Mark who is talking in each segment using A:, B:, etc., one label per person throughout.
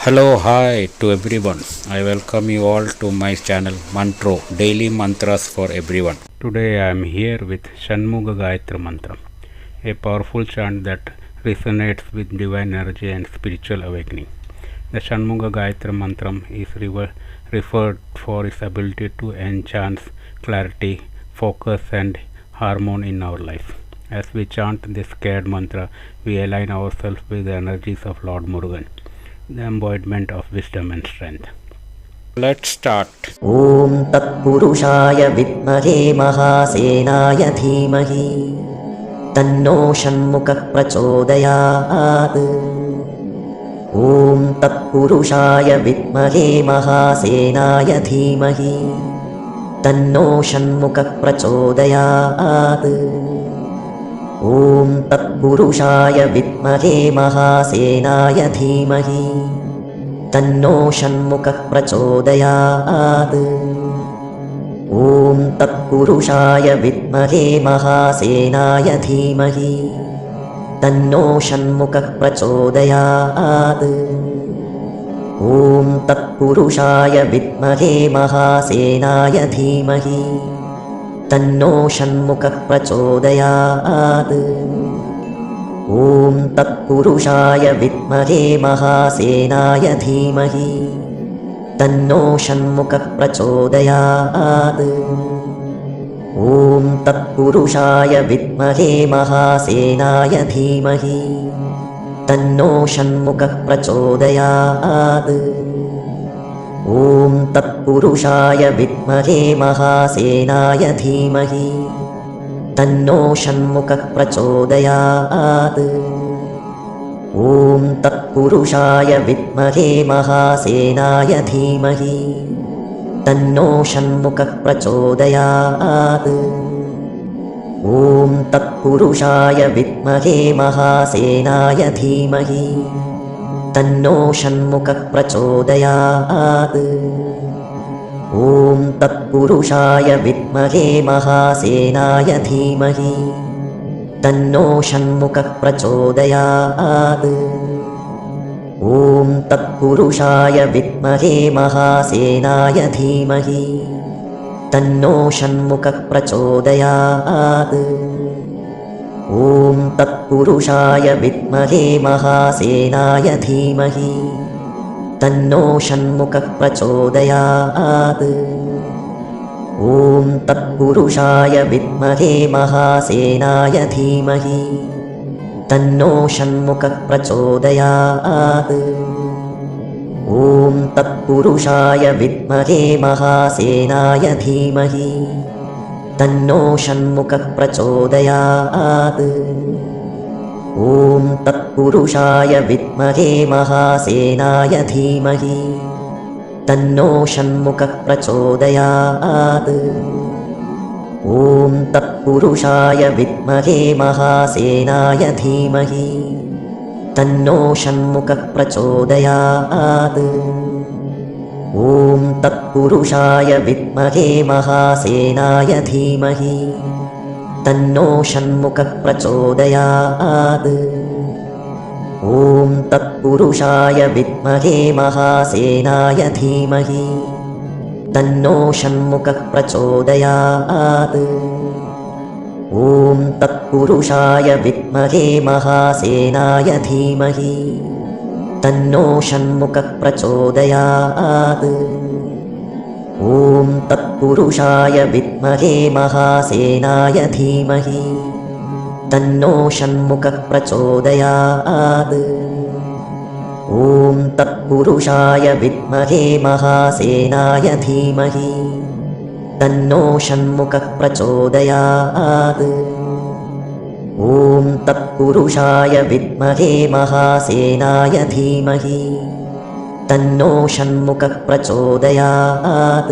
A: Hello, hi to everyone. I welcome you all to my channel Mantro, Daily Mantras for Everyone. Today I am here with Shanmuga Gayatri Mantra, a powerful chant that resonates with divine energy and spiritual awakening. The Shanmuga Gayatri Mantra is referred for its ability to enhance clarity, focus, and harmony in our life. As we chant this scared mantra, we align ourselves with the energies of Lord Murugan, the embodiment of wisdom and strength. Let's start.
B: ॐ तत्पुरुषाय विद्महे महासेनाय धीमहि तन्नो षण्मुखः प्रचोदयात्। ॐ तत्पुरुषाय विद्महे महासेनाय धीमहि तन्नो षण्मुखः प्रचोदयात्। ॐ तत्पुरुषाय विद्महे महासेनाय धीमहि तन्नो षण्मुखः प्रचोदयात्। ॐ तत्पुरुषाय विद्महे महासेनाय धीमहि तन्नो षण्मुखः प्रचोदयात्। ॐ तत्पुरुषाय विद्महे महासेनाय धीमहि तन्नो षण्मुखः प्रचोदयात्। ॐ तत्पुरुषाय विद्महे महासेनाय धीमहि तन्नो षण्मुखः प्रचोदयात्। ॐ तत्पुरुषाय विद्महे महासेनाय धीमहि तन्नो षण्मुखः प्रचोदयात्। ॐ तत्पुरुषाय विद्महे महासेनाय धीमहि तन्नो षण्मुखः प्रचोदयात्। ॐ तत्पुरुषाय विद्महे महासेनाय धीमहि तन्नो षण्मुखः प्रचोदयात्। ॐ तत्पुरुषाय विद्महे महासेनाय धीमहि तन्नो षण्मुखः प्रचोदयात्। ॐ तत्पुरुषाय विद्महे महासेनाय धीमहि तन्नो षण्मुखः प्रचोदयात्। ॐ तत्पुरुषाय विद्महे महासेनाय धीमहि तन्नो षण्मुखः प्रचोदयात्। ॐ तत्पुरुषाय विद्महे महासेनाय धीमहि तन्नो षण्मुखः प्रचोदयात्। ॐ तत्पुरुषाय विद्महे महासेनाय धीमहि तन्नो षण्मुखः प्रचोदयात्। ॐ तत्पुरुषाय विद्महे महासेनाय धीमहि तन्नो षण्मुखः प्रचोदयात्। ॐ तत्पुरुषाय विद्महे महासेनाय धीमहि तन्नो षण्मुखः प्रचोदयात्। ॐ तत्पुरुषाय विद्महे महासेनाय धीमहि तन्नो षण्मुखः प्रचोदयात्। ॐ तत्पुरुषाय विद्महे महासेनाय धीमहि तन्नो षण्मुखः प्रचोदयात्। ॐ तत्पुरुषाय विद्महे महासेनाय धीमहि तन्नो षण्मुखः प्रचोदयात्। ॐ तत्पुरुषाय विद्महे महासेनाय धीमहि तन्नो षण्मुखः प्रचोदयात्। ॐ तत्पुरुषाय विद्महे महासेनाय धीमहि तन्नो षण्मुखः प्रचोदयात्। ॐ तत्पुरुषाय विद्महे महासेनाय धीमहि तन्नो षण्मुखः प्रचोदयात्। ॐ तत्पुरुषाय विद्महे महासेनाय धीमहि तन्नो षण्मुखः प्रचोदयात्।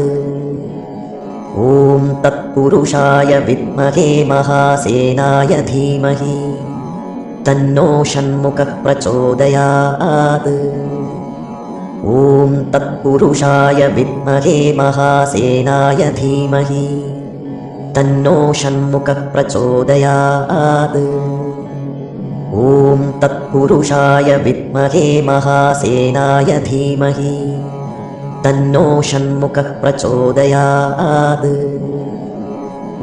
B: ॐ तत्पुरुषाय विद्महे महासेनाय धीमहि तन्नो षण्मुखः प्रचोदयात्। ॐ तत्पुरुषाय विद्महे महासेनाय धीमहि तन्नो षण्मुखः प्रचोदयात्। ॐ तत्पुरुषाय तत्पुरुषाय विद्महे महासेनाय धीमहि तन्नो षण्मुखः प्रचोदयात्।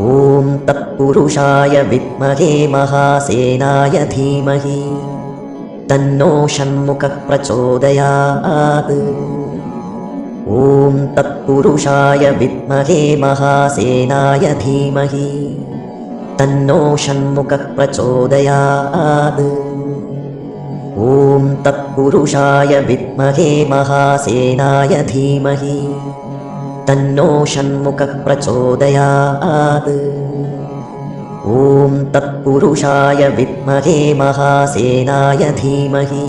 B: ॐ तत्पुरुषाय विद्महे महासेनाय धीमहि तन्नो षण्मुखः प्रचोदयात्। ॐ तत्पुरुषाय विद्महे महासेनाय धीमहि तन्नो षण्मुखः प्रचोदयात्। ॐ तत्पुरुषाय विद्महे महासेनाय धीमहि तन्नो षण्मुखः प्रचोदयात्। ॐ तत्पुरुषाय विद्महे महासेनाय धीमहि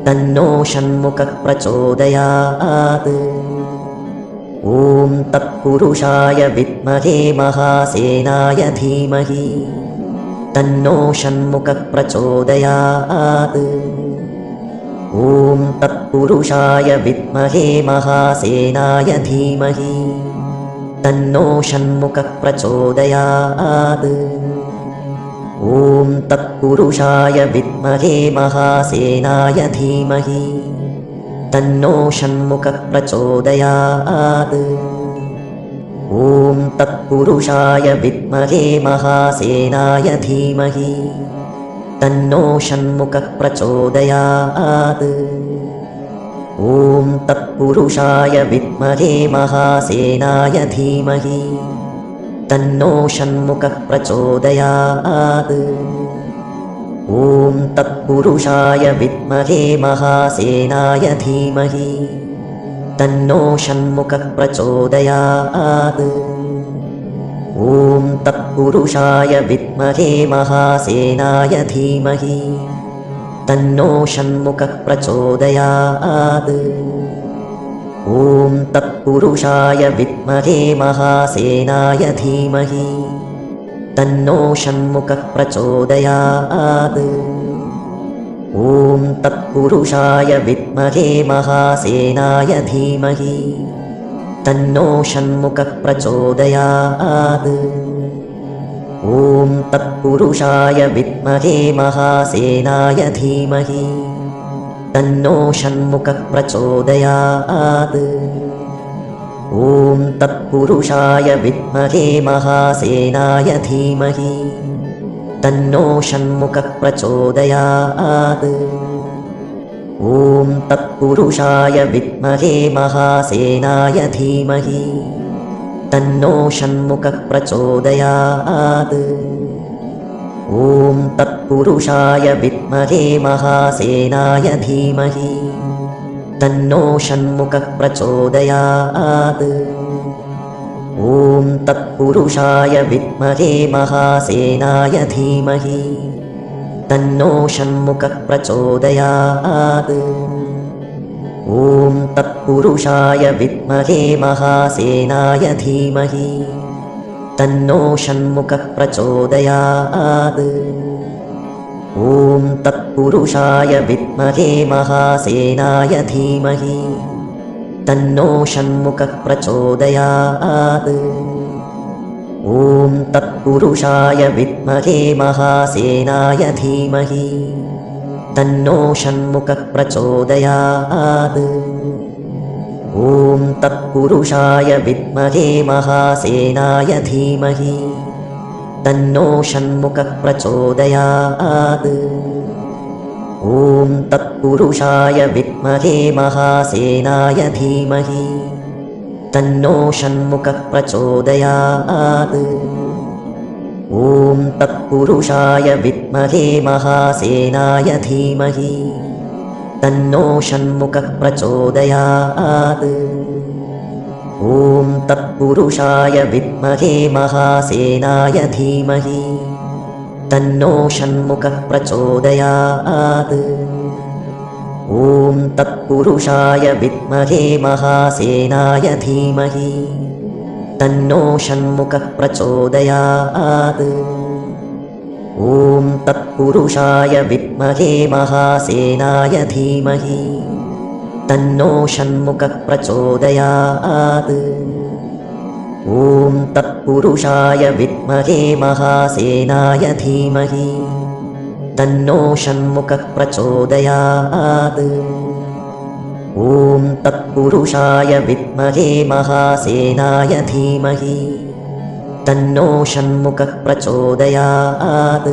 B: तन्नो षण्मुखः प्रचोदयात्। ॐ तत्पुरुषाय विद्महे महासेनाय धीमहि तन्नो षण्मुखः प्रचोदयात्। ॐ तत्पुरुषाय विद्महे महासेनाय धीमहि तन्नो षण्मुखः प्रचोदयात्। ॐ तत्पुरुषाय विद्महे महासेनाय धीमहि तन्नो षण्मुखः प्रचोदयात्। ॐ तत्पुरुषाय विद्महे महासेनाय धीमहि तन्नो षण्मुखः प्रचोदयात्। ॐ तत्पुरुषाय विद्महे महासेनाय धीमहि तन्नो षण्मुखः प्रचोदयात्। ॐ तत्पुरुषाय विद्महे महासेनाय धीमहि तन्नो षण्मुखः प्रचोदयात्। ॐ तत्पुरुषाय विद्महे महासेनाय धीमहि तन्नो षण्मुखः प्रचोदयात्। ॐ तत्पुरुषाय विद्महे महासेनाय धीमहि तन्नो षण्मुखः प्रचोदयात्। ॐ तत्पुरुषाय विद्महे महासेनाय धीमहि तन्नो षण्मुखः प्रचोदयात्। ॐ तत्पुरुषाय विद्महे महासेनाय धीमहि तन्नो षण्मुखः प्रचोदयात्। ॐ तत्पुरुषाय विद्महे महासेनाय धीमहि तन्नो षण्मुखः प्रचोदयात्। ॐ तत्पुरुषाय विद्महे महासेनाय धीमहि तन्नो षण्मुखः प्रचोदयात्। ॐ तत्पुरुषाय विद्महे महासेनाय धीमहि तन्नो षण्मुखः प्रचोदयात्। ॐ तत्पुरुषाय विद्महे महासेनाय धीमहि तन्नो षण्मुखः प्रचोदयात्। ॐ तत्पुरुषाय विद्महे महासेनाय धीमहि तन्नो षण्मुखः प्रचोदयात्। ॐ तत्पुरुषाय विद्महे महासेनाय धीमहि तन्नो षण्मुखः प्रचोदयात्। ॐ तत्पुरुषाय विद्महे महासेनाय धीमहि तन्नो षण्मुखः प्रचोदयात्। ॐ तत्पुरुषाय विद्महे महासेनाय धीमहि तन्नो षण्मुखः प्रचोदयात्। ॐ तत्पुरुषाय विद्महे महासेनाय धीमहि तन्नो षण्मुखः प्रचोदयात्। ॐ तत्पुरुषाय विद्महे महासेनाय धीमहि तन्नो षण्मुखः प्रचोदयात्। ॐ तत्पुरुषाय विद्महे महासेनाय धीमहि तन्नो षण्मुखः प्रचोदयात्। ॐ तत्पुरुषाय विद्महे महासेनाय धीमहि तन्नो षण्मुखः प्रचोदयात्। ॐ तत्पुरुषाय विद्महे महासेनाय धीमहि तन्नो षण्मुखः प्रचोदयात्। ॐ तत्पुरुषाय विद्महे महासेनाय धीमहि तन्नो षण्मुखः प्रचोदयात्। ॐ तत्पुरुषाय विद्महे महासेनाय धीमहि तन्नो षण्मुखः प्रचोदयात्।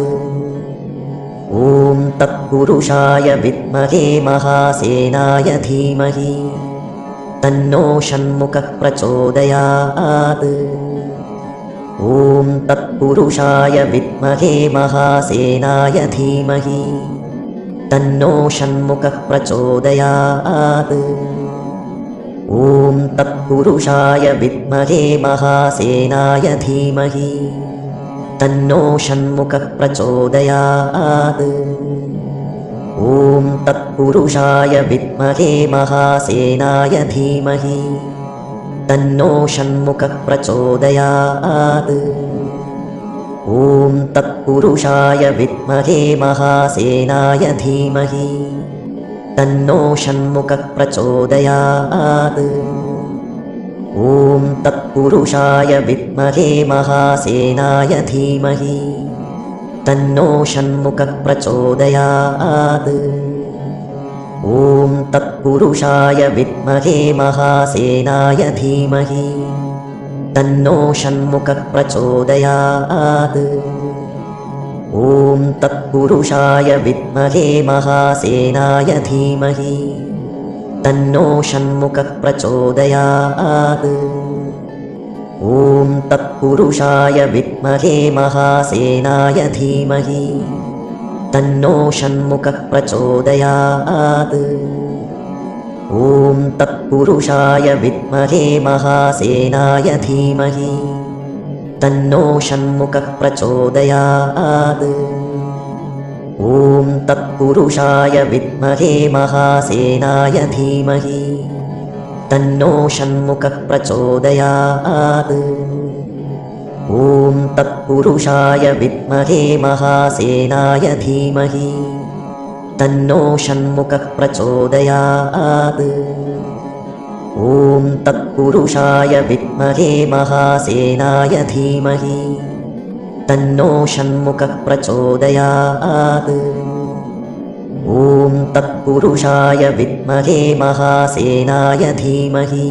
B: ॐ तत्पुरुषाय विद्महे महासेनाय धीमहि तन्नो षण्मुखः प्रचोदयात्। ॐ तत्पुरुषाय विद्महे महासेनाय धीमहि तन्नो षण्मुखः प्रचोदयात्। ॐ तत्पुरुषाय विद्महे महासेनाय धीमहि तन्नो षण्मुखः प्रचोदयात्। ॐ तत्पुरुषाय विद्महे महासेनाय धीमहि तन्नो षण्मुखः प्रचोदयात्। ॐ तत्पुरुषाय विद्महे महासेनाय धीमहि तन्नो षण्मुखः प्रचोदयात्। ॐ तत्पुरुषाय विद्महे महासेनाय धीमहि तन्नो षण्मुखः प्रचोदयात्। ॐ तत्पुरुषाय विद्महे महासेनाय धीमहि तन्नो षण्मुखः प्रचोदयात्। ॐ तत्पुरुषाय विद्महे महासेनाय धीमहि तन्नो षण्मुखः प्रचोदयात्। ॐ तत्पुरुषाय विद्महे महासेनाय धीमहि तन्नो षण्मुखः प्रचोदयात्। ॐ तत्पुरुषाय विद्महे महासेनाय धीमहि तन्नो षण्मुखः प्रचोदयात्। ॐ तत्पुरुषाय विद्महे महासेनाय धीमहि तन्नो षण्मुखः प्रचोदयात्। ॐ तत्पुरुषाय विद्महे महासेनाय धीमहि तन्नो षण्मुखः प्रचोदयात्। ॐ तत्पुरुषाय विद्महे महासेनाय धीमहि तन्नो षण्मुखः प्रचोदयात्। ॐ तत्पुरुषाय विद्महे महासेनाय धीमहि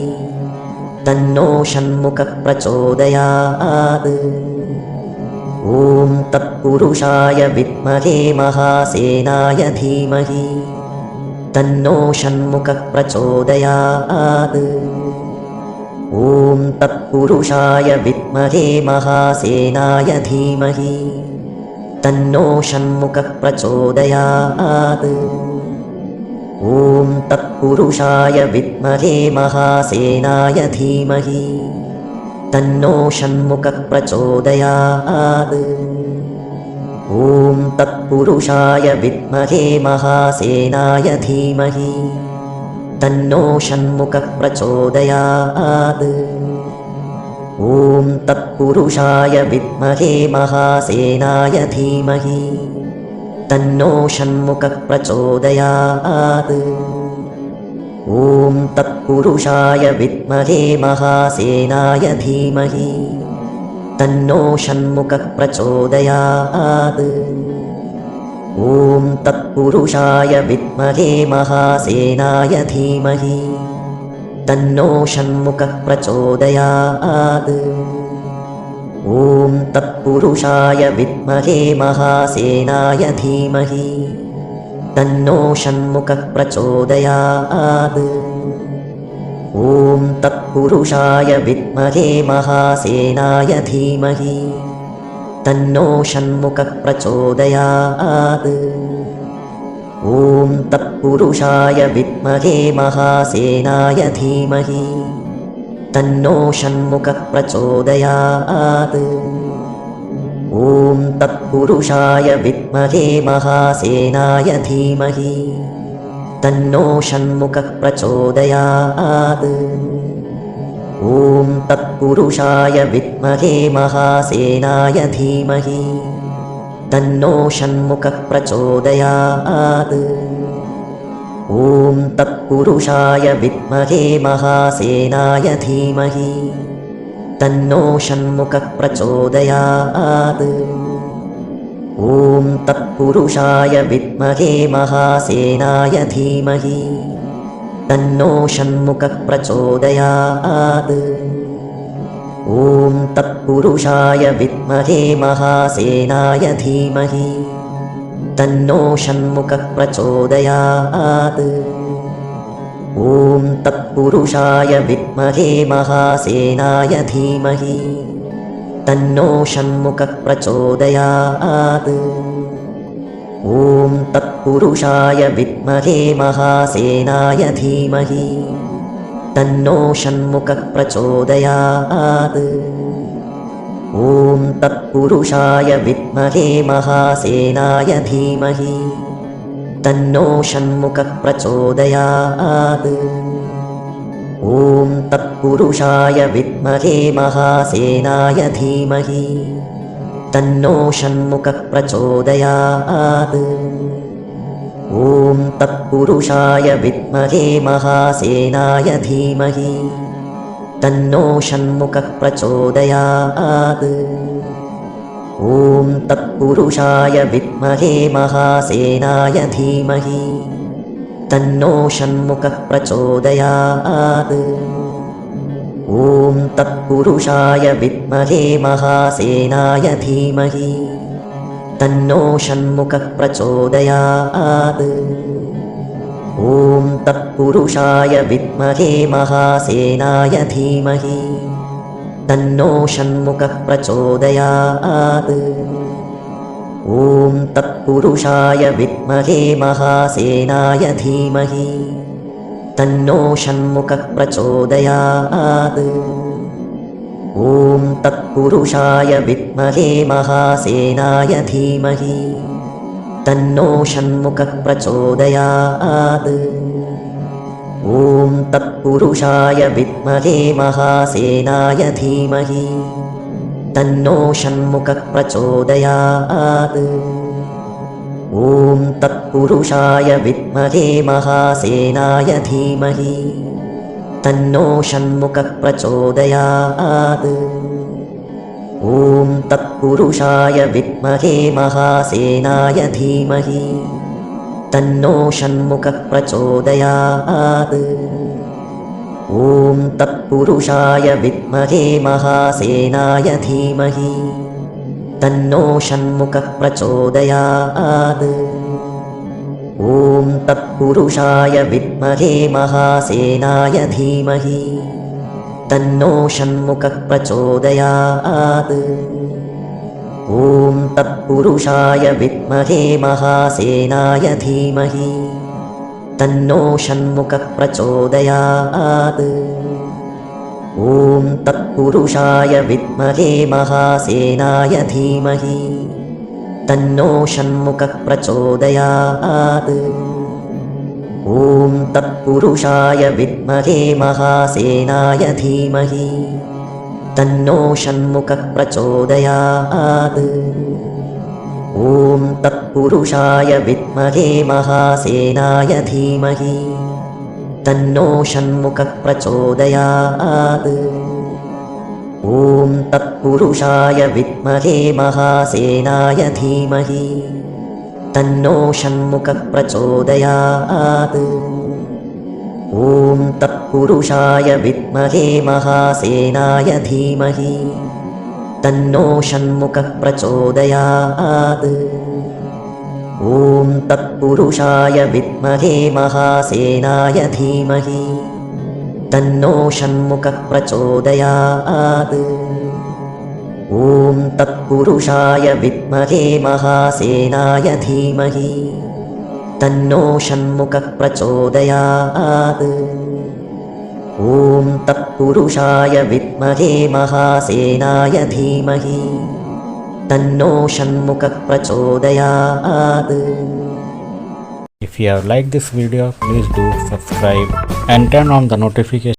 B: तन्नो षण्मुखः प्रचोदयात्। ॐ तत्पुरुषाय विद्महे महासेनाय धीमहि तन्नो षण्मुखः प्रचोदयात्। ॐ तत्पुरुषाय विद्महे महासेनाय धीमहि तन्नो षण्मुखः प्रचोदयात्। ॐ तत्पुरुषाय विद्महे महासेनाय धीमहि तन्नो षण्मुखः प्रचोदयात्। ॐ तत्पुरुषाय विद्महे महासेनाय धीमहि तन्नो षण्मुखः प्रचोदयात्। ॐ तत्पुरुषाय विद्महे महासेनाय धीमहि तन्नो षण्मुखः प्रचोदयात्। ॐ तत्पुरुषाय विद्महे महासेनाय धीमहि तन्नो षण्मुखः प्रचोदयात्। ॐ तत्पुरुषाय विद्महे महासेनाय धीमहि तन्नो षण्मुखः प्रचोदयात्। ॐ तत्पुरुषाय विद्महे महासेनाय धीमहि तन्नो षण्मुखः प्रचोदयात्। ॐ तत्पुरुषाय विद्महे महासेनाय धीमहि तन्नो षण्मुखः प्रचोदयात्। ॐ तत्पुरुषाय विद्महे महासेनाय धीमहि तन्नो षण्मुखः प्रचोदयात्। ॐ तत्पुरुषाय विद्महे महासेनाय धीमहि तन्नो षण्मुखः प्रचोदयात्। ॐ तत्पुरुषाय विद्महे महासेनाय धीमहि तन्नो षण्मुखः प्रचोदयात्। ॐ तत्पुरुषाय विद्महे महासेनाय धीमहि तन्नो षण्मुखः प्रचोदयात्। ॐ तत्पुरुषाय विद्महे महासेनाय धीमहि तन्नो षण्मुखः प्रचोदयात्। ॐ तत्पुरुषाय विद्महे महासेनाय धीमहि तन्नो षण्मुखः प्रचोदयात्। ॐ तत्पुरुषाय विद्महे महासेनाय धीमहि तन्नो षण्मुखः प्रचोदयात्। ॐ तत्पुरुषाय विद्महे महासेनाय धीमहि तन्नो षण्मुखः प्रचोदयात्। ॐ तत्पुरुषाय विद्महे महासेनाय धीमहि तन्नो षण्मुखः प्रचोदयात्। ॐ तत्पुरुषाय विद्महे महासेनाय धीमहि तन्नो षण्मुखः प्रचोदयात्। ॐ तत्पुरुषाय विद्महे महासेनाय धीमहि तन्नो षण्मुखः प्रचोदयात्। ॐ तत्पुरुषाय विद्महे महासेनाय धीमहि तन्नो षण्मुखः प्रचोदयात्। ॐ तत्पुरुषाय विद्महे महासेनाय धीमहि तन्नो षण्मुखः प्रचोदयात्। ॐ तत्पुरुषाय विद्महे महासेनाय धीमहि तन्नो षण्मुखः प्रचोदयात्। ॐ तत्पुरुषाय विद्महे महासेनाय धीमहि तन्नो षण्मुखः प्रचोदयात्। ॐ तत्पुरुषाय विद्महे महासेनाय धीमहि तन्नो षण्मुखः प्रचोदयात्। ॐ तत्पुरुषाय विद्महे महासेनाय धीमहि तन्नो षण्मुखः प्रचोदयात्। ॐ तत्पुरुषाय विद्महे महासेनाय धीमहि तन्नो षण्मुखः प्रचोदयात्। ॐ तत्पुरुषाय विद्महे महासेनाय धीमहि तन्नो षण्मुखः प्रचोदयात्। ॐ तत्पुरुषाय विद्महे महासेनाय धीमहि तन्नो षण्मुखः प्रचोदयात्। ॐ तत्पुरुषाय विद्महे महासेनाय धीमहि तन्नो षण्मुखः प्रचोदयात्। ॐ तत्पुरुषाय विद्महे महासेनाय धीमहि तन्नो षण्मुखः प्रचोदयात्। ॐ तत्पुरुषाय विद्महे महासेनाय धीमहि तन्नो षण्मुखः प्रचोदयात्। ॐ तत्पुरुषाय विद्महे महासेनाय धीमहि तन्नो षण्मुखः प्रचोदयात्। ॐ तत्पुरुषाय विद्महे महासेनाय धीमहि तन्नो षण्मुखः प्रचोदयात्। ॐ तत्पुरुषाय विद्महे महासेनाय धीमहि तन्नो षण्मुखः प्रचोदयात्। ॐ तत्पुरुषाय विद्महे महासेनाय धीमहि तन्नो षण्मुखः प्रचोदयात्। ॐ तत्पुरुषाय विद्महे महासेनाय धीमहि तन्नो षण्मुखः प्रचोदयात्। ॐ तत्पुरुषाय विद्महे महासेनाय धीमहि तन्नो षण्मुखः प्रचोदयात्। ॐ तत्पुरुषाय विद्महे महासेनाय धीमहि तन्नो षण्मुखः प्रचोदयात्।
A: If you have liked this video, please do subscribe and turn on the notification